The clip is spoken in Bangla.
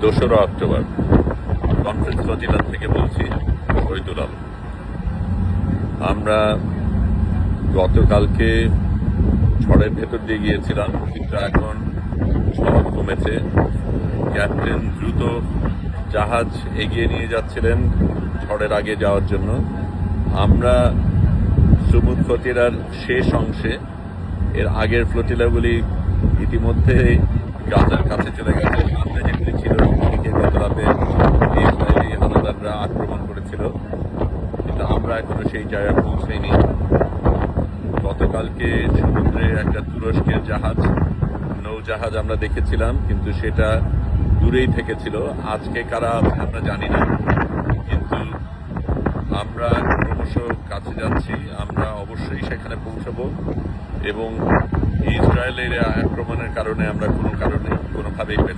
2রা অক্টোবর কনফারেন্স ফজিলাত থেকে বলছি শহীদুল আলম। আমরা গতকালকে ঝড়ের ভেতর দিয়ে গিয়েছিলাম, কিন্তু এখন ঝড় কমেছে। ক্যাপ্টেন দ্রুত জাহাজ এগিয়ে নিয়ে যাচ্ছিলেন ঝড়ের আগে যাওয়ার জন্য। আমরা সুমুদ ফতিরার শেষ অংশে, এর আগের ফ্লোটিলাগুলি ইতিমধ্যে গাজার কাছে চলে গেছে। সামনে যেগুলি ছিল সেগুলিকে গত রাতে ইসরায়েলি হানাদাররা আক্রমণ করেছিল, কিন্তু আমরা এখনো সেই জায়গায় পৌঁছাইনি। গতকালকে সমুদ্রে একটা তুরস্কের নৌজাহাজ আমরা দেখেছিলাম, কিন্তু সেটা দূরেই থেকেছিল। আজকে কারা আছে আমরা জানি না, কিন্তু আমরা ক্রমশ কাছে যাচ্ছি। আমরা অবশ্যই সেখানে পৌঁছাবো এবং ইসরায়েলের আক্রমণের কারণে আমরা কোনোভাবেই